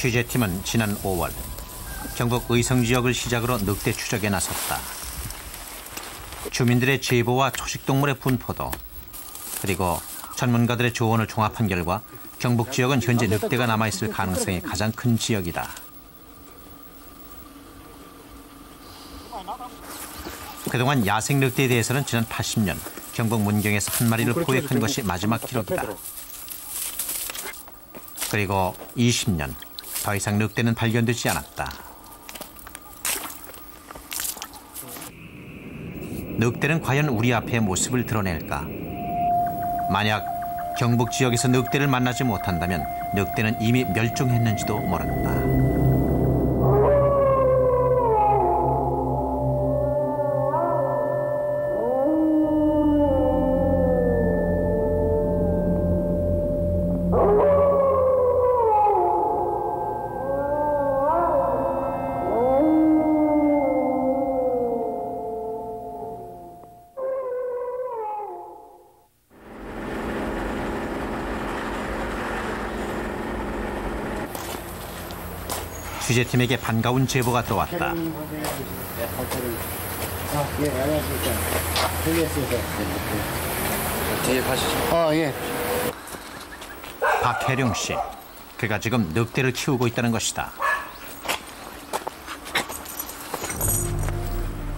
취재팀은 지난 5월 경북 의성 지역을 시작으로 늑대 추적에 나섰다. 주민들의 제보와 초식동물의 분포도 그리고 전문가들의 조언을 종합한 결과 경북 지역은 현재 늑대가 남아있을 가능성이 가장 큰 지역이다. 그동안 야생 늑대에 대해서는 지난 80년 경북 문경에서 한 마리를 포획한 것이 마지막 기록이다. 그리고 20년 더 이상 늑대는 발견되지 않았다. 늑대는 과연 우리 앞에 모습을 드러낼까? 만약 경북 지역에서 늑대를 만나지 못한다면 늑대는 이미 멸종했는지도 모른다. 취재팀에게 반가운 제보가 또 왔다. 뒤에 가시죠. 예. 박혜룡 씨. 그가 지금 늑대를 키우고 있다는 것이다.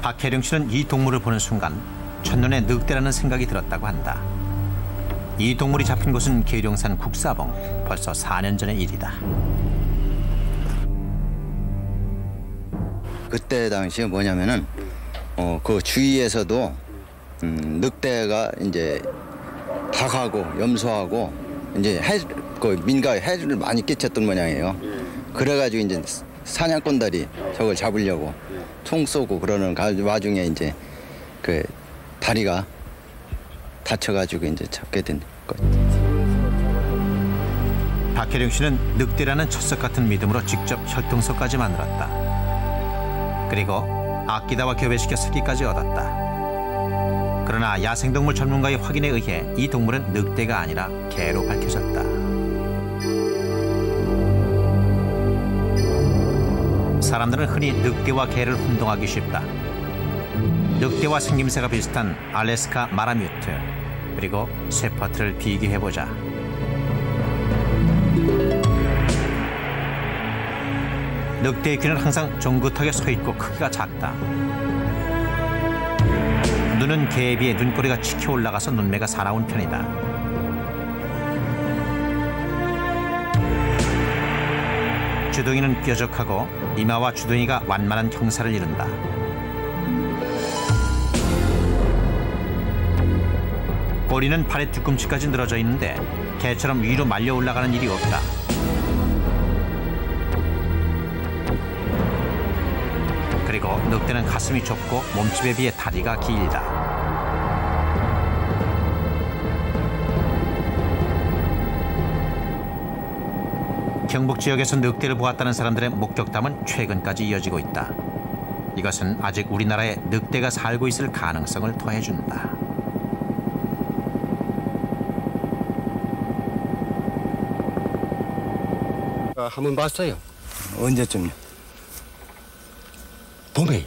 박혜룡 씨는 이 동물을 보는 순간 첫눈에 늑대라는 생각이 들었다고 한다. 이 동물이 잡힌 곳은 계룡산 국사봉. 벌써 4년 전의 일이다. 그때 당시에 뭐냐면은 그 주위에서도 늑대가 이제 닭하고 염소하고 이제 그 민가에 해를 많이 끼쳤던 모양이에요. 그래가지고 이제 사냥꾼들이 저걸 잡으려고 총 쏘고 그러는 와중에 이제 그 다리가 다쳐가지고 이제 잡게 된 거죠. 박혜룡 씨는 늑대라는 철석 같은 믿음으로 직접 혈통서까지 만들었다. 그리고 아끼다와 교배시켜 새끼까지 얻었다. 그러나 야생동물 전문가의 확인에 의해 이 동물은 늑대가 아니라 개로 밝혀졌다. 사람들은 흔히 늑대와 개를 혼동하기 쉽다. 늑대와 생김새가 비슷한 알래스카 마라뮤트 그리고 셰퍼트를 비교해보자. 늑대의 귀는 항상 쫑긋하게 서있고 크기가 작다. 눈은 개에 비해 눈꼬리가 치켜 올라가서 눈매가 사나운 편이다. 주둥이는 뾰족하고 이마와 주둥이가 완만한 형사를 이룬다. 꼬리는 팔의 뒤꿈치까지 늘어져 있는데 개처럼 위로 말려 올라가는 일이 없다. 그리고 늑대는 가슴이 좁고 몸집에 비해 다리가 길다. 경북 지역에서 늑대를 보았다는 사람들의 목격담은 최근까지 이어지고 있다. 이것은 아직 우리나라에 늑대가 살고 있을 가능성을 더해준다. 한번 봤어요. 언제쯤요? 봄에요.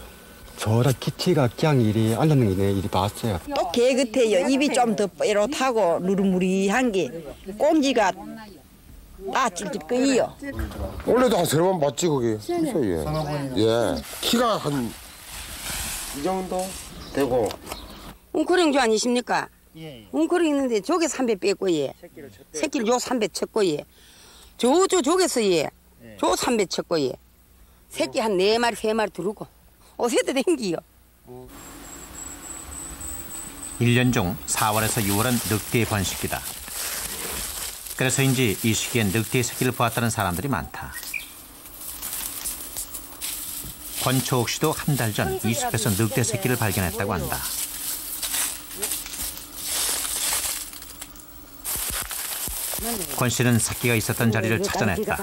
저라 기티가 그냥 이리 앉는 게 이리 봤어요. 또 개 같아요. 입이 좀 더 뾰롯하고 누르무리한 게 꽁지가 다 찔찔거려요. 원래도 한 3번 봤지 그게. 예. 키가 한 이 정도 되고. 웅크링주 아니십니까? 웅크링 있는데 저게 3배 뺐고 예. 새끼를 요 3배 쳤고 예. 저게서 예. 저 3배 쳤고 예. 새끼 한 4마리 3마리 두르고 어세도 댕기요. 1년 중 4월에서 6월은 늑대의 번식기다. 그래서인지 이 시기엔 늑대의 새끼를 보았다는 사람들이 많다. 권초옥 씨도 한 달 전 이 숲에서 늑대 새끼를 발견했다고 한다. 권 씨는 새끼가 있었던 자리를 찾아냈다.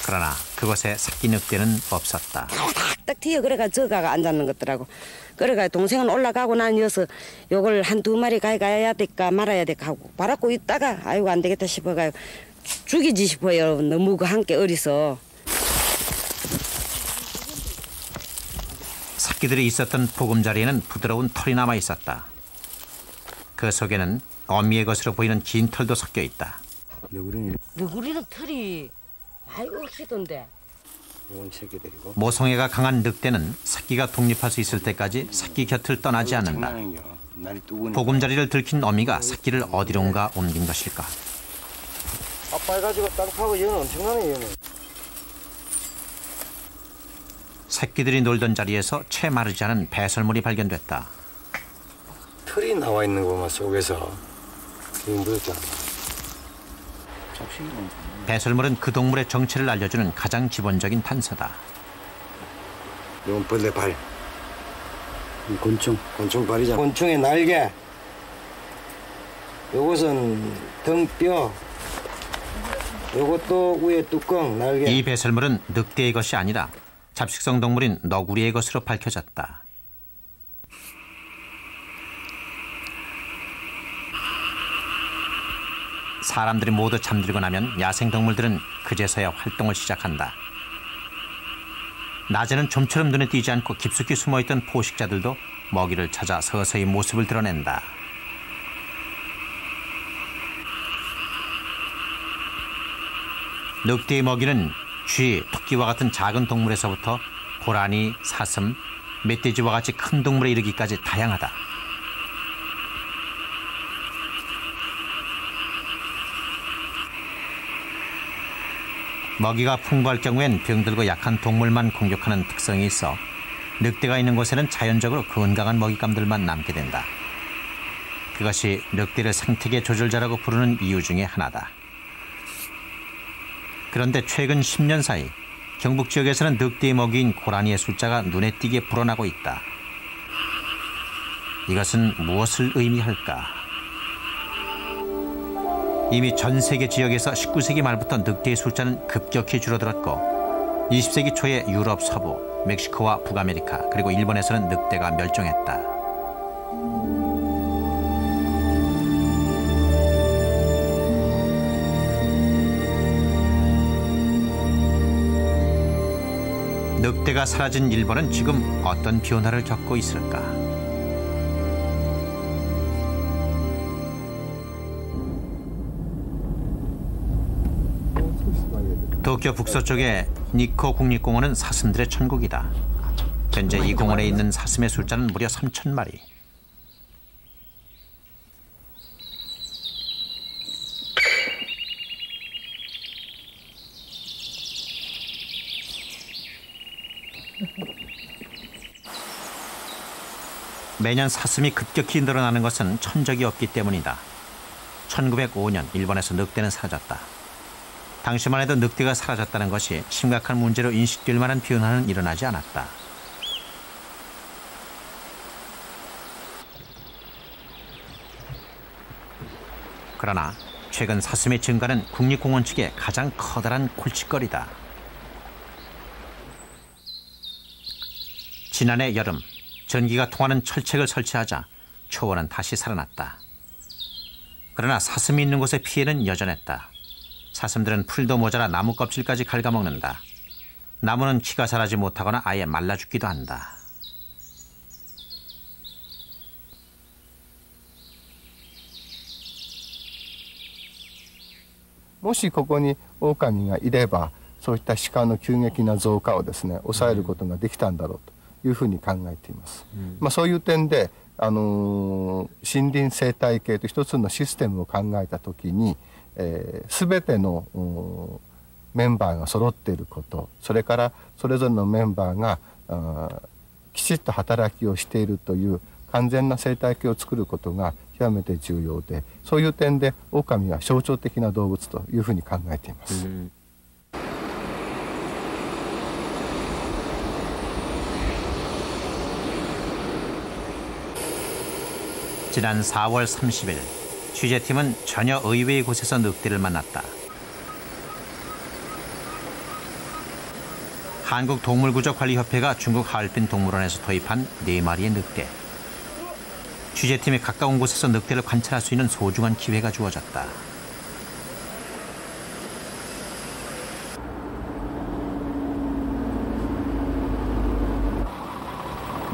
그러나 그곳에 새끼 늑대는 없었다. 딱 튀어 그래가 저가가 앉았는 것더라고. 그래가 동생은 올라가고 난 여서 요걸 한두 마리 가야 될까 말아야 될까 하고 바라고 있다가 아이고 안 되겠다 싶어가 죽이지 싶어요. 너무 그 함께 어리서. 새끼들이 있었던 보금자리에는 부드러운 털이 남아 있었다. 그 속에는 어미의 것으로 보이는 긴 털도 섞여 있다. 너구리는 털이 많이 없시던데. 이건 새끼들이고. 모성애가 강한 늑대는 새끼가 독립할 수 있을 때까지 새끼 곁을 떠나지 않는다. 보금자리를 들킨 어미가 새끼를 어디론가 옮긴 것일까? 아빠 해가지고 땅 파고 얘는 엄청나네 얘는. 새끼들이 놀던 자리에서 채 마르지 않은 배설물이 발견됐다. 털이 나와 있는 것만 속에서 지금 묻었잖아. 배설물은 그 동물의 정체를 알려주는 가장 기본적인 단서다. 이건 벌레 발. 곤충 발이잖아. 곤충의 날개. 요것은 등뼈. 요것도 위에 뚜껑 날개. 이 배설물은 늑대의 것이 아니라 잡식성 동물인 너구리의 것으로 밝혀졌다. 사람들이 모두 잠들고 나면 야생동물들은 그제서야 활동을 시작한다. 낮에는 좀처럼 눈에 띄지 않고 깊숙이 숨어있던 포식자들도 먹이를 찾아 서서히 모습을 드러낸다. 늑대의 먹이는 쥐, 토끼와 같은 작은 동물에서부터 고라니, 사슴, 멧돼지와 같이 큰 동물에 이르기까지 다양하다. 먹이가 풍부할 경우엔 병들고 약한 동물만 공격하는 특성이 있어 늑대가 있는 곳에는 자연적으로 건강한 먹잇감들만 남게 된다. 그것이 늑대를 생태계 조절자라고 부르는 이유 중에 하나다. 그런데 최근 10년 사이 경북 지역에서는 늑대의 먹이인 고라니의 숫자가 눈에 띄게 불어나고 있다. 이것은 무엇을 의미할까? 이미 전 세계 지역에서 19세기 말부터 늑대의 숫자는 급격히 줄어들었고 20세기 초에 유럽 서부, 멕시코와 북아메리카 그리고 일본에서는 늑대가 멸종했다. 늑대가 사라진 일본은 지금 어떤 변화를 겪고 있을까? 도쿄 북서쪽의 니코 국립공원은 사슴들의 천국이다. 현재 이 공원에 있는 사슴의 숫자는 무려 3,000마리. 매년 사슴이 급격히 늘어나는 것은 천적이 없기 때문이다. 1905년 일본에서 늑대는 사라졌다. 당시만 해도 늑대가 사라졌다는 것이 심각한 문제로 인식될 만한 변화는 일어나지 않았다. 그러나 최근 사슴의 증가는 국립공원 측의 가장 커다란 골칫거리다. 지난해 여름 전기가 통하는 철책을 설치하자 초원은 다시 살아났다. 그러나 사슴이 있는 곳의 피해는 여전했다. 사슴들은 풀도 모자라 나무 껍질까지 갉아먹는다. 나무는 키가 자라지 못하거나 아예 말라 죽기도 한다.もしここに狼がいればそういった鹿の急激な増加をですね抑えることができたんだろうというふうに考えています。そういう点で森林生態系と一つのシステムを考えたときに全てのメンバーが揃っていること、それからそれぞれのメンバーがきちっと働きをしているという完全な生態系を作ることが極めて重要で、そういう点で狼は象徴的な動物というふうに考えています。지난 4월 30일 취재팀은 전혀 의외의 곳에서 늑대를 만났다. 한국동물구조관리협회가 중국 하얼빈 동물원에서 도입한 4마리의 늑대. 취재팀에 가까운 곳에서 늑대를 관찰할 수 있는 소중한 기회가 주어졌다.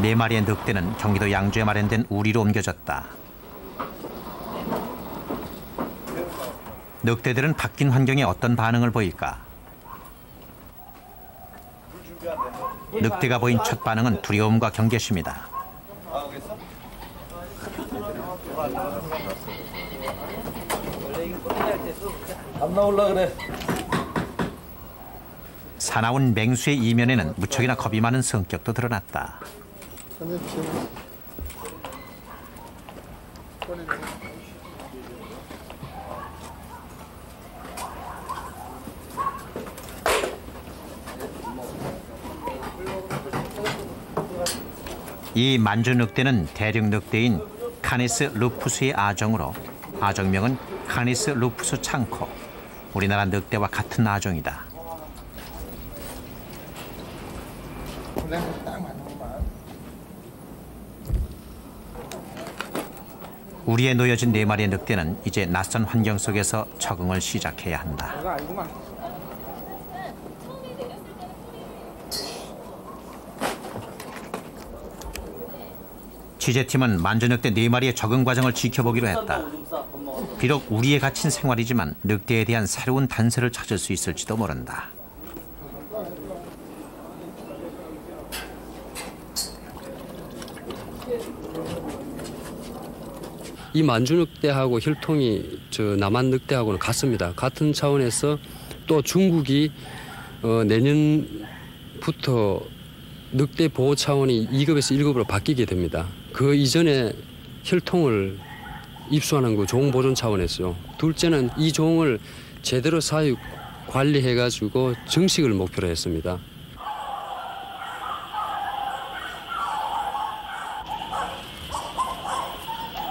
네 마리의 늑대는 경기도 양주에 마련된 우리로 옮겨졌다. 늑대들은 바뀐 환경에 어떤 반응을 보일까? 늑대가 보인 첫 반응은 두려움과 경계심이다. 안 나올라 그래. 사나운 맹수의 이면에는 무척이나 겁이 많은 성격도 드러났다. 이 만주 늑대는 대륙 늑대인 카니스 루푸스의 아종으로 아종명은 카니스 루푸스 창코. 우리나라 늑대와 같은 아종이다. 우리에 놓여진 4마리의 늑대는 이제 낯선 환경 속에서 적응을 시작해야 한다. 취재팀은 만주늑대 4마리의 적응 과정을 지켜보기로 했다. 비록 우리에 갇힌 생활이지만 늑대에 대한 새로운 단서를 찾을 수 있을지도 모른다. 이 만주늑대하고 힐통이 남한늑대하고는 같습니다. 같은 차원에서 또 중국이 내년부터 늑대 보호 차원이 2급에서 1급으로 바뀌게 됩니다. 그 이전에 혈통을 입수하는 거 종 보존 차원에서요. 둘째는 이 종을 제대로 사육 관리해가지고 정식을 목표로 했습니다.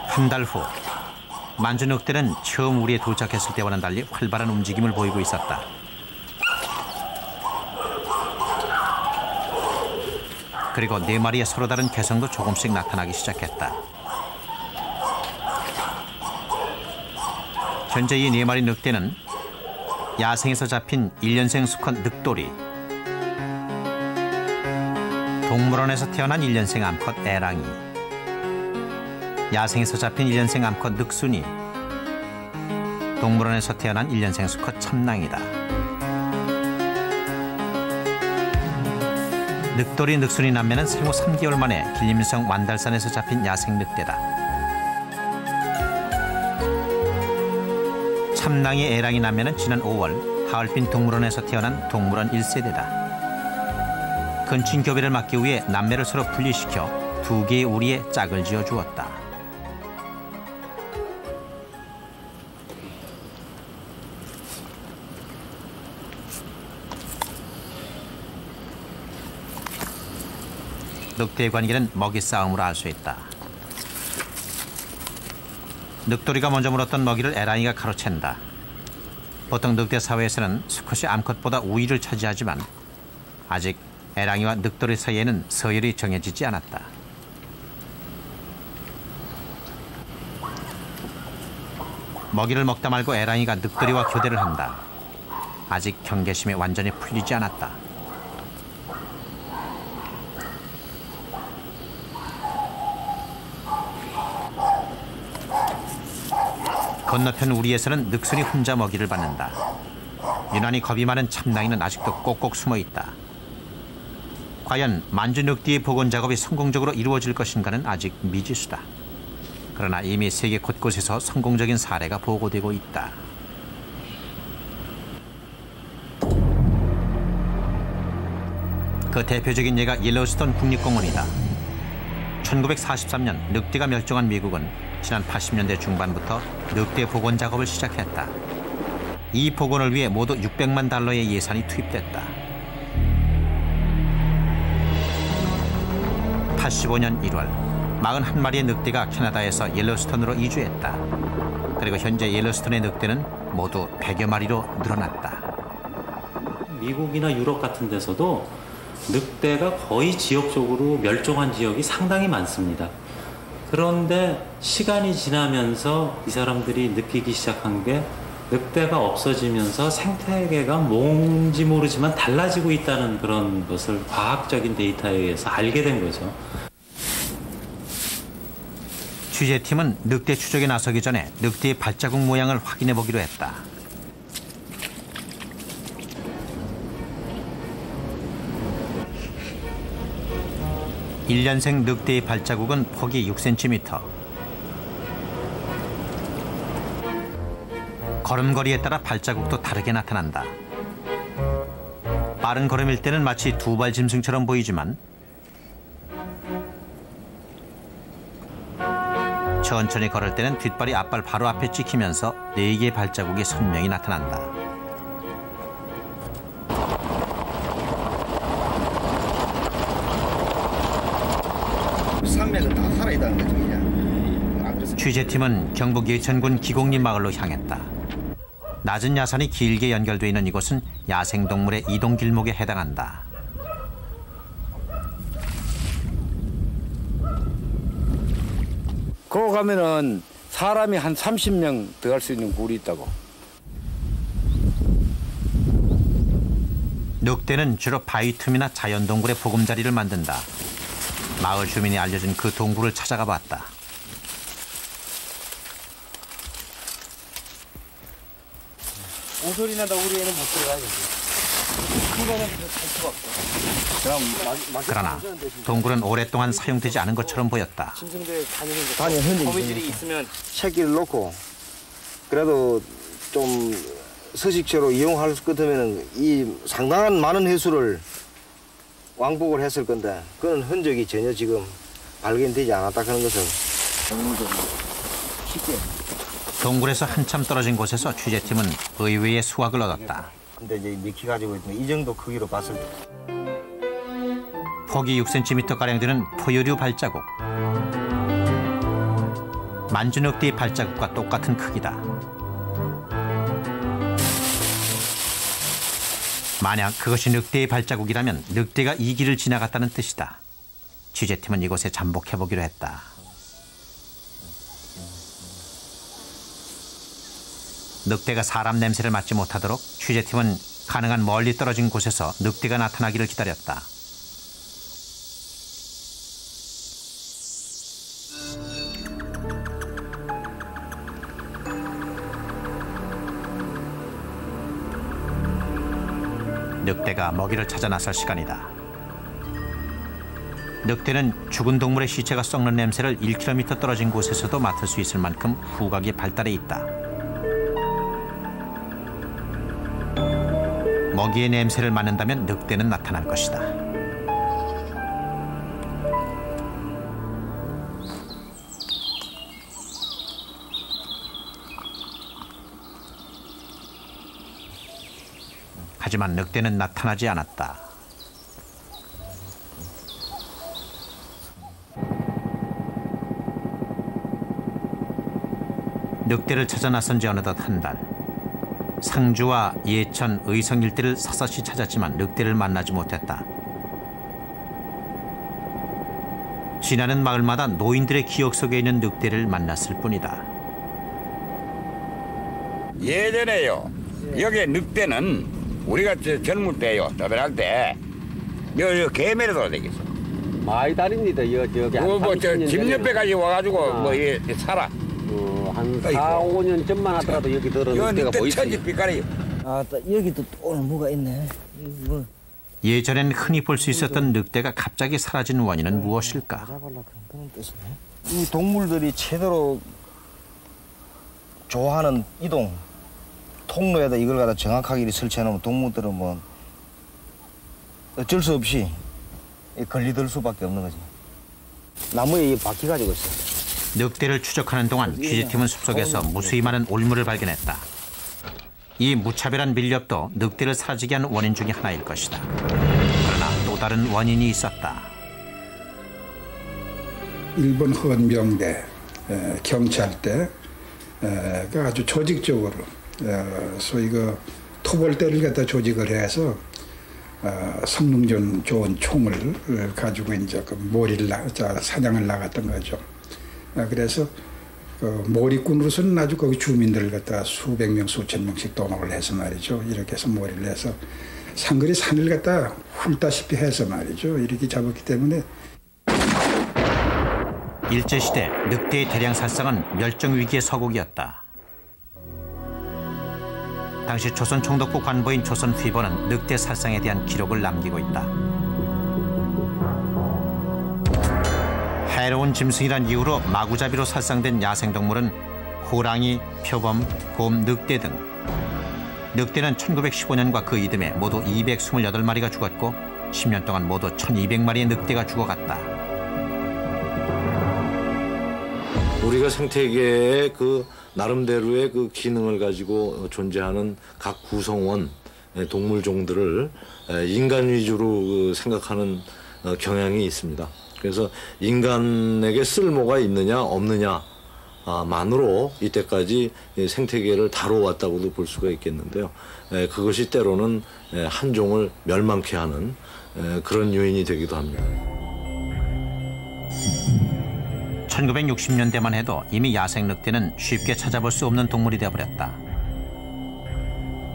한 달 후, 만주늑대는 처음 우리에 도착했을 때와는 달리 활발한 움직임을 보이고 있었다. 그리고 4마리의 서로 다른 개성도 조금씩 나타나기 시작했다. 현재 이 4마리 늑대는 야생에서 잡힌 1년생 수컷 늑돌이, 동물원에서 태어난 1년생 암컷 애랑이, 야생에서 잡힌 1년생 암컷 늑순이, 동물원에서 태어난 1년생 수컷 참낭이다. 늑돌이 늑순이 남매는 생후 3개월 만에 길림성 완달산에서 잡힌 야생 늑대다. 참낭이 애랑이 남매는 지난 5월 하얼빈 동물원에서 태어난 동물원 1세대다. 근친 교배를 막기 위해 남매를 서로 분리시켜 2개의 우리에 짝을 지어 주었다. 늑대의 관계는 먹이 싸움으로 알 수 있다. 늑돌이가 먼저 물었던 먹이를 애랑이가 가로챈다. 보통 늑대 사회에서는 수컷이 암컷보다 우위를 차지하지만 아직 애랑이와 늑돌이 사이에는 서열이 정해지지 않았다. 먹이를 먹다 말고 애랑이가 늑돌이와 교대를 한다. 아직 경계심이 완전히 풀리지 않았다. 건너편 우리에서는 늑순이 혼자 먹이를 받는다. 유난히 겁이 많은 참낭이는 아직도 꼭꼭 숨어있다. 과연 만주 늑대의 복원 작업이 성공적으로 이루어질 것인가는 아직 미지수다. 그러나 이미 세계 곳곳에서 성공적인 사례가 보고되고 있다. 그 대표적인 예가 옐로우스톤 국립공원이다. 1943년 늑대가 멸종한 미국은 지난 80년대 중반부터 늑대 복원 작업을 시작했다. 이 복원을 위해 모두 600만 달러의 예산이 투입됐다. 85년 1월 41마리의 늑대가 캐나다에서 옐로스톤으로 이주했다. 그리고 현재 옐로스톤의 늑대는 모두 100여 마리로 늘어났다. 미국이나 유럽 같은 데서도 늑대가 거의 지역적으로 멸종한 지역이 상당히 많습니다. 그런데 시간이 지나면서 이 사람들이 느끼기 시작한 게 늑대가 없어지면서 생태계가 뭔지 모르지만 달라지고 있다는 그런 것을 과학적인 데이터에 의해서 알게 된 거죠. 취재팀은 늑대 추적에 나서기 전에 늑대의 발자국 모양을 확인해 보기로 했다. (1년생) 늑대의 발자국은 폭이 6cm. 걸음걸이에 따라 발자국도 다르게 나타난다. 빠른 걸음일 때는 마치 두발 짐승처럼 보이지만 천천히 걸을 때는 뒷발이 앞발 바로 앞에 찍히면서 4개의 발자국이 선명히 나타난다. 산맥은 다 살아있다는 거죠, 그냥. 취재팀은 경북 예천군 기곡리 마을로 향했다. 낮은 야산이 길게 연결되어 있는 이곳은 야생동물의 이동 길목에 해당한다. 거기 가면은 사람이 한 30명 들어갈 수 있는 굴이 있다고. 늑대는 주로 바위 틈이나 자연 동굴의 보금자리를 만든다. 마을 주민이 알려준 그 동굴을 찾아가 봤다. 오소리 나다 우리 애는 못 들어가야지. 그러나 동굴은 오랫동안 사용되지 않은 것처럼 보였다. 단연 거미줄이 있으면 새끼를 놓고 그래도 좀 서식처로 이용할 것 같으면 이 상당한 많은 횟수를 왕복을 했을 건데 그런 흔적이 전혀 지금 발견되지 않았다 하는 것은 쉽게. 동굴에서 한참 떨어진 곳에서 취재팀은 의외의 수확을 얻었다. 근데 이제 몇 키 가지고 있는데 이 정도 크기로 봤을 때 폭이 6cm가량 되는 포유류 발자국. 만주늑대의 발자국과 똑같은 크기다. 만약 그것이 늑대의 발자국이라면 늑대가 이 길을 지나갔다는 뜻이다. 취재팀은 이곳에 잠복해보기로 했다. 늑대가 사람 냄새를 맡지 못하도록 취재팀은 가능한 멀리 떨어진 곳에서 늑대가 나타나기를 기다렸다. 늑대가 먹이를 찾아 나설 시간이다. 늑대는 죽은 동물의 시체가 썩는 냄새를 1km 떨어진 곳에서도 맡을 수 있을 만큼 후각이 발달해 있다. 먹이의 냄새를 맡는다면 늑대는 나타날 것이다. 하지만 늑대는 나타나지 않았다. 늑대를 찾아 나선 지 어느덧 한 달. 상주와 예천, 의성 일대를 샅샅이 찾았지만 늑대를 만나지 못했다. 지나는 마을마다 노인들의 기억 속에 있는 늑대를 만났을 뿐이다. 예전에요. 여기 늑대는 우리가 젊을 때요. 떠들할 때 여 개매를 돌아다녔어. 많이 다닙니다. 여기 집 옆에까지 와가지고 뭐 살아. 한 4, 5년 전만 하더라도 여기 들어 늑대가 보이지. 아, 여기도 오늘 뭐가 있네. 뭐. 예전엔 흔히 볼 수 있었던 늑대가 갑자기 사라진 원인은 무엇일까? 이 동물들이 제대로 좋아하는 이동 통로에다 이걸 갖다 정확하게 설치해 놓으면 동물들은 뭐 어쩔 수 없이 걸리들 수밖에 없는 거지. 나무에 바퀴 가지고 있어. 늑대를 추적하는 동안 취재팀은 숲속에서 무수히 많은 올물을 발견했다. 이 무차별한 밀렵도 늑대를 사라지게 한 원인 중에 하나일 것이다. 그러나 또 다른 원인이 있었다. 일본 헌병대, 경찰대가 아주 조직적으로 소위 그 토벌대를 갖다 조직을 해서 성능 좋은 총을 가지고 이제 그 사냥을 나갔던 거죠. 그래서 그 몰이꾼으로서는 아주 거기 주민들 갖다 수백 명, 수천 명씩 동원을 해서 말이죠. 이렇게 해서 몰이를 해서 상거리 산을 갖다 훑다시피 해서 말이죠. 이렇게 잡았기 때문에. 일제시대 늑대의 대량 살상은 멸종위기의 서곡이었다. 당시 조선 총독부 관보인 조선휘보는 늑대 살상에 대한 기록을 남기고 있다. 해로운 짐승이란 이유로 마구잡이로 살상된 야생동물은 호랑이, 표범, 곰, 늑대 등. 늑대는 1915년과 그 이듬해 모두 228마리가 죽었고 10년 동안 모두 1200마리의 늑대가 죽어갔다. 우리가 생태계의 그 나름대로의 그 기능을 가지고 존재하는 각 구성원 동물종들을 인간 위주로 생각하는 경향이 있습니다. 그래서 인간에게 쓸모가 있느냐 없느냐만으로 이때까지 생태계를 다뤄왔다고도 볼 수가 있겠는데요. 그것이 때로는 한 종을 멸망케 하는 그런 요인이 되기도 합니다. 1960년대만 해도 이미 야생 늑대는 쉽게 찾아볼 수 없는 동물이 되어버렸다.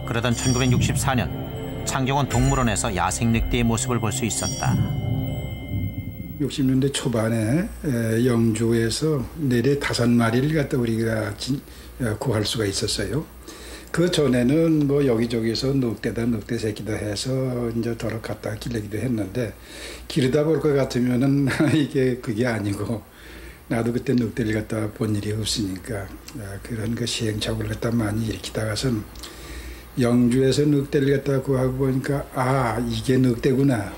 그러던 1964년 창경원 동물원에서 야생 늑대의 모습을 볼 수 있었다. 60년대 초반에 영주에서 내래 5마리를 갖다 우리가 구할 수가 있었어요. 그 전에는 뭐 여기저기서 늑대 새끼다 해서 이제 더러 갖다 기르기도 했는데 기르다 볼 것 같으면은 그게 아니고 나도 그때 늑대를 갖다 본 일이 없으니까 그런 그 시행착오를 갖다 많이 일으키다가선 영주에서 늑대를 갖다 구하고 보니까 이게 늑대구나.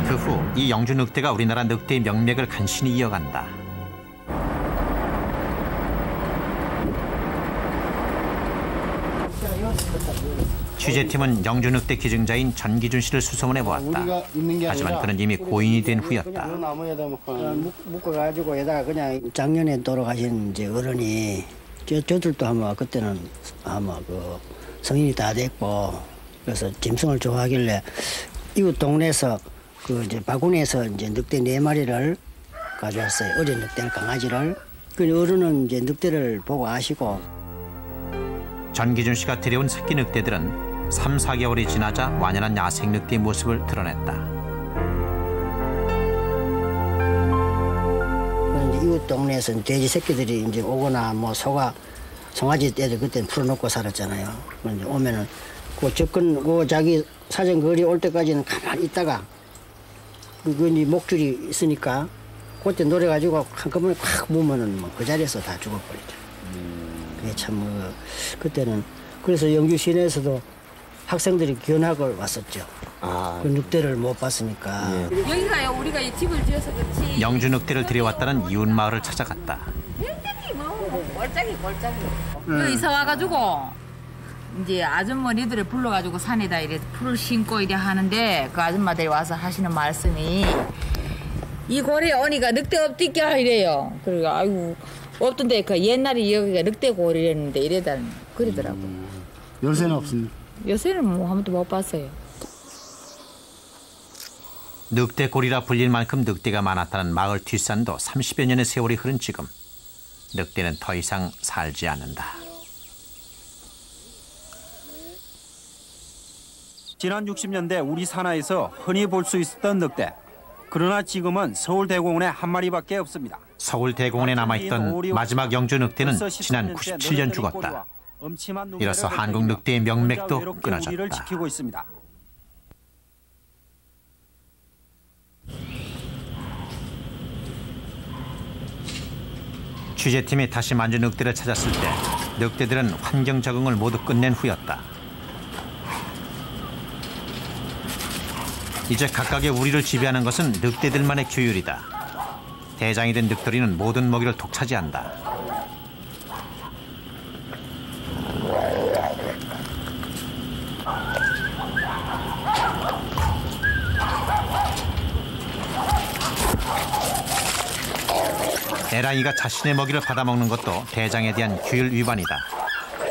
그 후 이 영주 늑대가 우리나라 늑대의 명맥을 간신히 이어간다. 취재팀은 영주 늑대 기증자인 전기준 씨를 수소문해 보았다. 하지만 그는 이미 고인이 된 후였다. 묶어가지고 여기다가 그냥 작년에 돌아가신 이제 어른이 저들도 아마 그때는 아마 그 성인이 다 됐고 그래서 짐승을 좋아하길래 이웃 동네에서 그 이제 바구니에서 이제 늑대 4마리를 가져왔어요. 어린 늑대 강아지를. 그 어른은 이제 늑대를 보고 아시고. 전기준 씨가 들여온 새끼 늑대들은 3, 4개월이 지나자 완연한 야생 늑대의 모습을 드러냈다. 이웃 동네에서 돼지 새끼들이 이제 오거나 뭐 송아지 애들 그때는 풀어놓고 살았잖아요. 이제 오면은 그 자기 사정 거리 올 때까지는 가만히 있다가 그 이제 목줄이 있으니까 그때 노려가지고 한꺼번에 콱 무면은 뭐 그 자리에서 다 죽어버리죠. 그게 참 그때는 그래서 영주 시내에서도 학생들이 견학을 왔었죠. 그 늑대를 못 봤으니까. 여기가요 우리가 이 집을 지어서 그렇지. 영주 늑대를 들여왔다는 이웃 마을을 찾아갔다. 굉장히 멀쩡히. 여기 이사 와가지고 이제 아줌마니들을 불러가지고 산에다 이래 풀을 심고 이래 하는데 그 아줌마들이 와서 하시는 말씀이 이 고래에 오니까 늑대 없디까 이래요. 그리고 아이고 없던데 그 옛날에 여기가 늑대 고래였는데 이래다 그러더라고. 요새는 없습니다. 요새는 뭐 한 번도 못 봤어요. 늑대골이라 불릴 만큼 늑대가 많았다는 마을 뒷산도 30여 년의 세월이 흐른 지금 늑대는 더 이상 살지 않는다. 지난 60년대 우리 산하에서 흔히 볼 수 있었던 늑대. 그러나 지금은 서울대공원에 한 마리밖에 없습니다. 서울대공원에 남아있던 마지막 영주 늑대는 지난 97년 죽었다. 이로써 한국 늑대의 명맥도 끊어졌다. 취재팀이 다시 만주 늑대를 찾았을 때 늑대들은 환경 적응을 모두 끝낸 후였다. 이제 각각의 우리를 지배하는 것은 늑대들만의 규율이다. 대장이 된 늑돌이는 모든 먹이를 독차지한다. 에라이가 자신의 먹이를 받아먹는 것도 대장에 대한 규율 위반이다.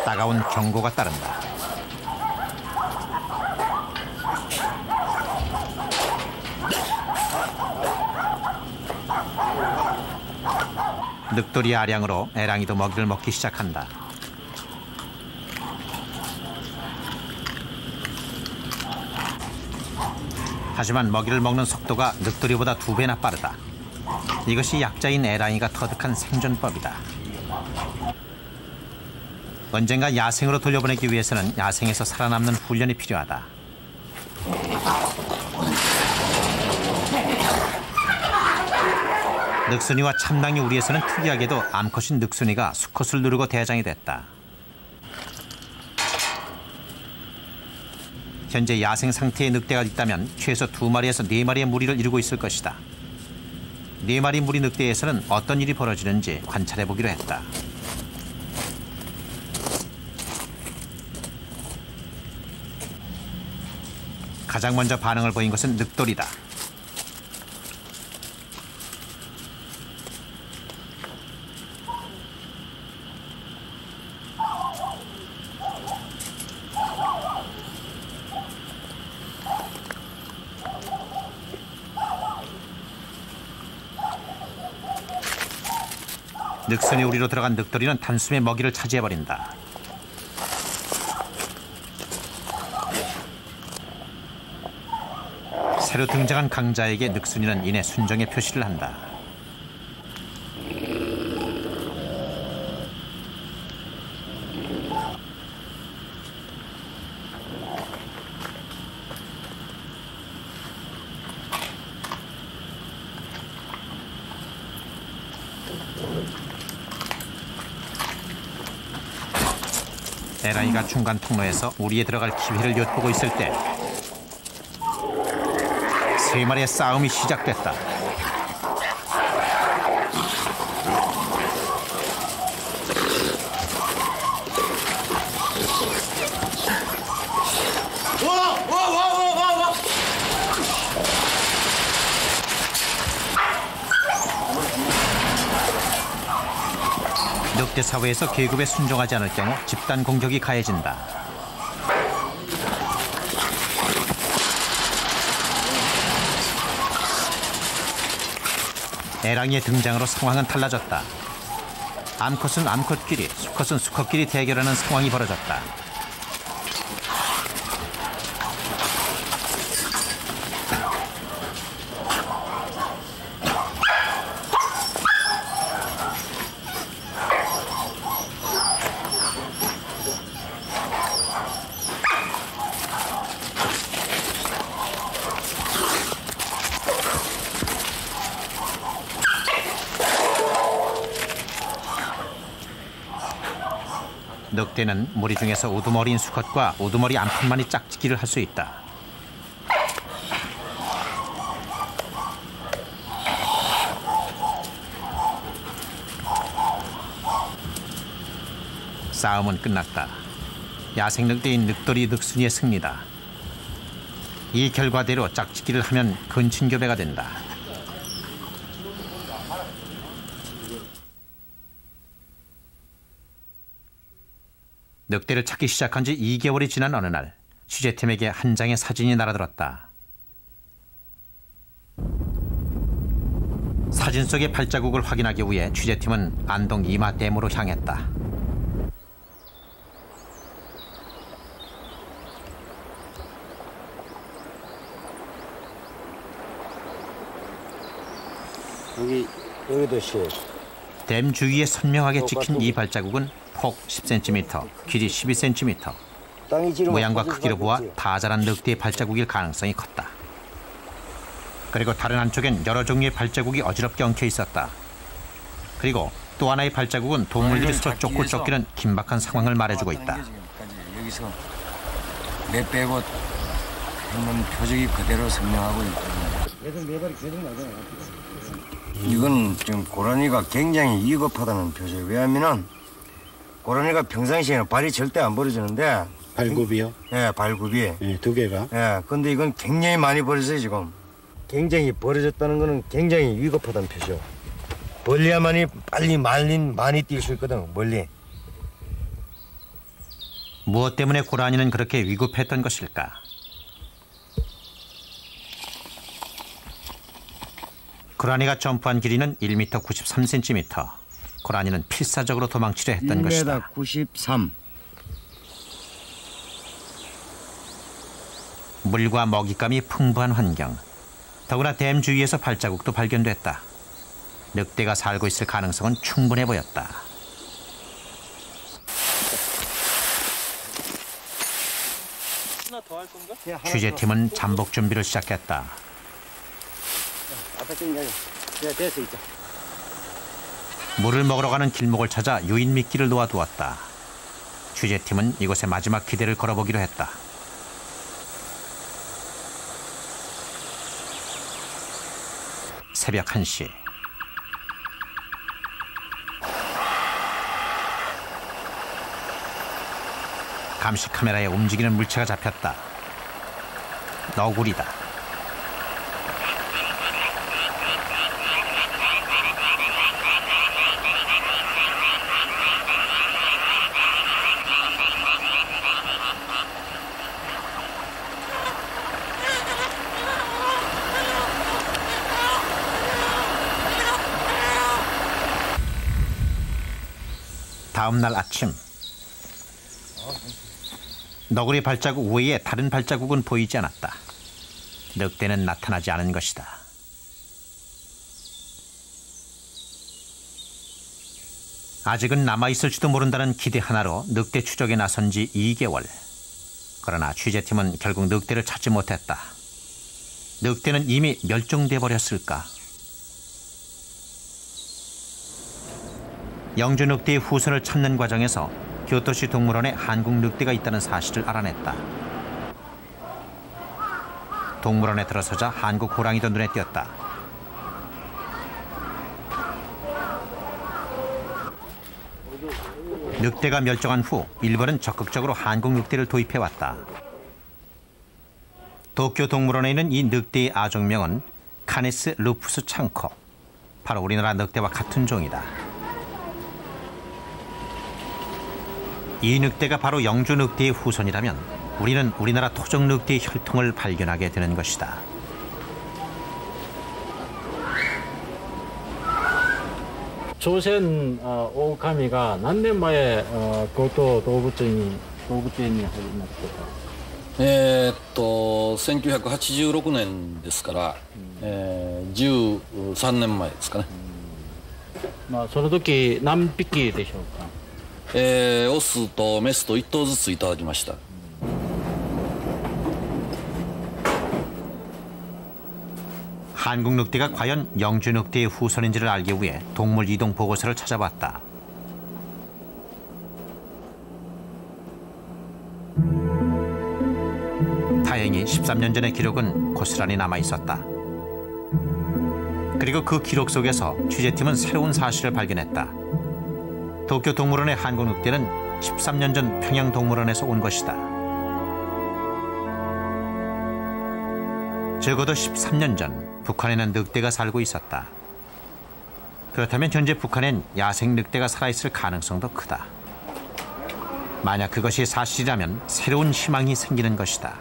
따가운 경고가 따른다. 늑돌이 아량으로 애랑이도 먹이를 먹기 시작한다. 하지만 먹이를 먹는 속도가 늑돌이보다 2배나 빠르다. 이것이 약자인 애랑이가 터득한 생존법이다. 언젠가 야생으로 돌려보내기 위해서는 야생에서 살아남는 훈련이 필요하다. 늑순이와 참당이 우리에서는 특이하게도 암컷인 늑순이가 수컷을 누르고 대장이 됐다. 현재 야생 상태의 늑대가 있다면 최소 2마리에서 4마리의 무리를 이루고 있을 것이다. 4마리 무리 늑대에서는 어떤 일이 벌어지는지 관찰해보기로 했다. 가장 먼저 반응을 보인 것은 늑돌이다. 늑선이 우리로 들어간 늑돌이는 단숨에 먹이를 차지해버린다. 새로 등장한 강자에게 늑순이는 이내 순정의 표시를 한다. 애랑이가 중간 통로에서 우리에 들어갈 기회를 엿보고 있을 때 3마리의 싸움이 시작됐다. 늑대 사회에서 계급에 순종하지 않을 경우 집단 공격이 가해진다. 애랑이의 등장으로 상황은 달라졌다. 암컷은 암컷끼리, 수컷은 수컷끼리 대결하는 상황이 벌어졌다. 늑대는 무리 중에서 우두머리인 수컷과 우두머리 암컷만이 짝짓기를 할 수 있다. 싸움은 끝났다. 야생 늑대인 늑돌이 늑순이의 승리다. 이 결과대로 짝짓기를 하면 근친교배가 된다. 늑대를 찾기 시작한 지 2개월이 지난 어느 날 취재팀에게 한 장의 사진이 날아들었다. 사진 속의 발자국을 확인하기 위해 취재팀은 안동 이마댐으로 향했다. 여기도 씨. 댐 주위에 선명하게 찍힌 이 발자국은 폭 10cm, 길이 12cm. 모양과 크기로 보아 다 자란 늑대의 발자국일 가능성이 컸다. 그리고 다른 한쪽엔 여러 종류의 발자국이 어지럽게 엉켜 있었다. 그리고 또 하나의 발자국은 동물들이 서로 쫓고 쫓기는 긴박한 상황을 말해주고 있다. 여기서 매 빼고 있는 표적이 그대로 선명하고 있거든요. 이건 지금 고라니가 굉장히 위급하다는 표시예요. 왜냐하면은 고라니가 평상시에는 발이 절대 안 벌어지는데. 발굽이요? 예, 발굽이. 예, 2개가. 예, 근데 이건 굉장히 많이 벌어져요, 지금. 굉장히 벌어졌다는 거는 굉장히 위급하다는 표시요. 멀리야만이 빨리 많이 뛸 수 있거든, 멀리. 무엇 때문에 고라니는 그렇게 위급했던 것일까? 고라니가 점프한 길이는 1m 93cm, 고라니는 필사적으로 도망치려 했던 것이다. 1m93. 물과 먹잇감이 풍부한 환경, 더구나 댐 주위에서 발자국도 발견됐다. 늑대가 살고 있을 가능성은 충분해 보였다. 취재팀은 잠복 준비를 시작했다. 물을 먹으러 가는 길목을 찾아 유인 미끼를 놓아두었다. 취재팀은 이곳에 마지막 기대를 걸어보기로 했다. 새벽 1시. 감시 카메라에 움직이는 물체가 잡혔다. 너구리다. 다음 날 아침. 너구리 발자국 외에 다른 발자국은 보이지 않았다. 늑대는 나타나지 않은 것이다. 아직은 남아있을지도 모른다는 기대 하나로 늑대 추적에 나선 지 2개월. 그러나 취재팀은 결국 늑대를 찾지 못했다. 늑대는 이미 멸종돼 버렸을까? 영주 늑대의 후손을 찾는 과정에서 교토시 동물원에 한국 늑대가 있다는 사실을 알아냈다. 동물원에 들어서자 한국 호랑이도 눈에 띄었다. 늑대가 멸종한 후 일본은 적극적으로 한국 늑대를 도입해왔다. 도쿄 동물원에 있는 이 늑대의 아종명은 카네스 루푸스 창코. 바로 우리나라 늑대와 같은 종이다. 이 늑대가 바로 영주 늑대의 후손이라면 우리는 우리나라 토종 늑대의 혈통을 발견하게 되는 것이다. 조선 오오카미가 몇 년 만에 교토動物園に入りましたか1986年ですから、13年前ですかね。まあその時何匹でしょうか。オスとメスと1頭ずついただきました。 한국 늑대가 과연 영주 늑대의 후손인지를 알기 위해 동물 이동 보고서를 찾아봤다. 다행히 13년 전의 기록은 고스란히 남아 있었다. 그리고 그 기록 속에서 취재팀은 새로운 사실을 발견했다. 도쿄 동물원의 한국 늑대는 13년 전 평양 동물원에서 온 것이다. 적어도 13년 전 북한에는 늑대가 살고 있었다. 그렇다면 현재 북한엔 야생 늑대가 살아있을 가능성도 크다. 만약 그것이 사실이라면 새로운 희망이 생기는 것이다.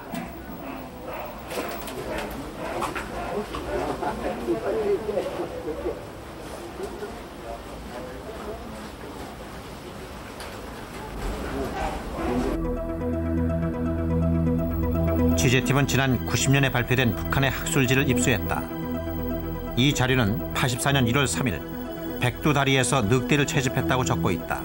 취재팀은 지난 90년에 발표된 북한의 학술지를 입수했다. 이 자료는 84년 1월 3일 백두다리에서 늑대를 채집했다고 적고 있다.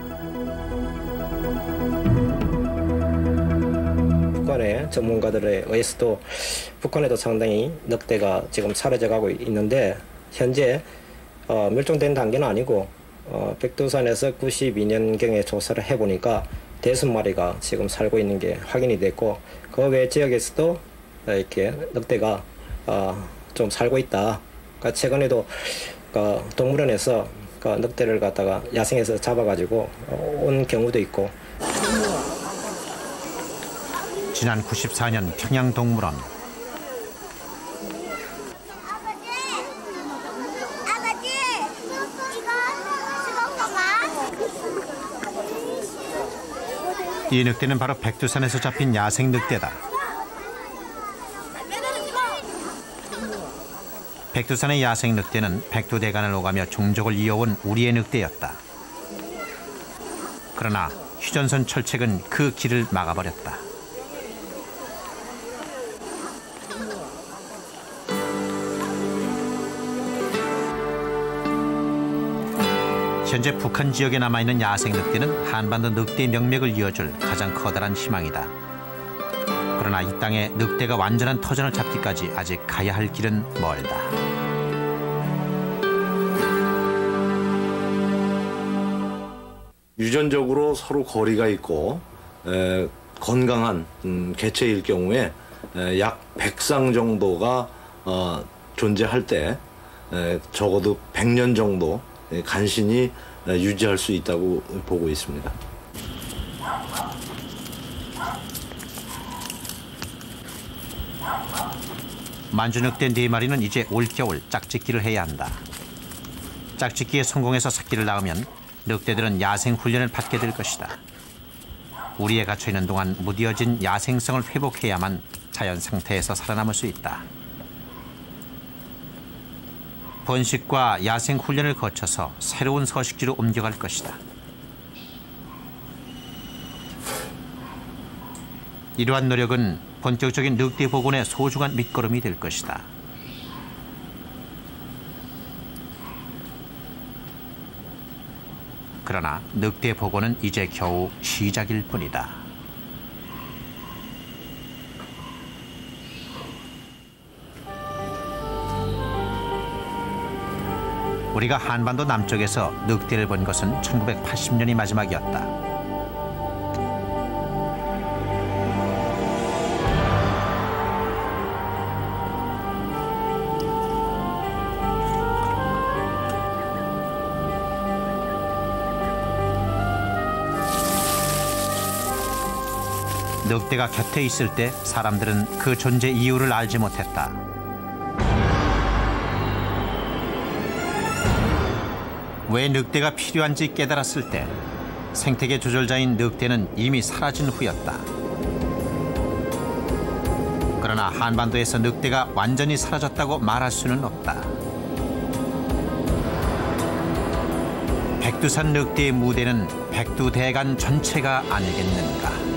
북한의 전문가들에 의해서도 북한에도 상당히 늑대가 지금 사라져가고 있는데 현재 멸종된 단계는 아니고 백두산에서 92년경에 조사를 해보니까 5마리가 지금 살고 있는 게 확인이 됐고 그 외 지역에서도 이렇게 늑대가 좀 살고 있다. 그러니까 최근에도 동물원에서 늑대를 갖다가 야생에서 잡아가지고 온 경우도 있고. 지난 94년 평양동물원. 이 늑대는 바로 백두산에서 잡힌 야생 늑대다. 백두산의 야생 늑대는 백두대간을 오가며 종족을 이어온 우리의 늑대였다. 그러나 휴전선 철책은 그 길을 막아버렸다. 현재 북한 지역에 남아있는 야생 늑대는 한반도 늑대의 명맥을 이어줄 가장 커다란 희망이다. 그러나 이 땅에 늑대가 완전한 터전을 잡기까지 아직 가야 할 길은 멀다. 유전적으로 서로 거리가 있고 건강한 개체일 경우에 약 100쌍 정도가 존재할 때 적어도 100년 정도 간신히 유지할 수 있다고 보고 있습니다. 만주늑대 4마리는 이제 올겨울 짝짓기를 해야 한다. 짝짓기에 성공해서 새끼를 낳으면 늑대들은 야생 훈련을 받게 될 것이다. 우리에 갇혀있는 동안 무뎌진 야생성을 회복해야만 자연 상태에서 살아남을 수 있다. 번식과 야생 훈련을 거쳐서 새로운 서식지로 옮겨갈 것이다. 이러한 노력은 본격적인 늑대 복원의 소중한 밑거름이 될 것이다. 그러나 늑대 복원은 이제 겨우 시작일 뿐이다. 우리가 한반도 남쪽에서 늑대를 본 것은 1980년이 마지막이었다. 늑대가 곁에 있을 때 사람들은 그 존재 이유를 알지 못했다. 왜 늑대가 필요한지 깨달았을 때 생태계 조절자인 늑대는 이미 사라진 후였다. 그러나 한반도에서 늑대가 완전히 사라졌다고 말할 수는 없다. 백두산 늑대의 무대는 백두대간 전체가 아니겠는가.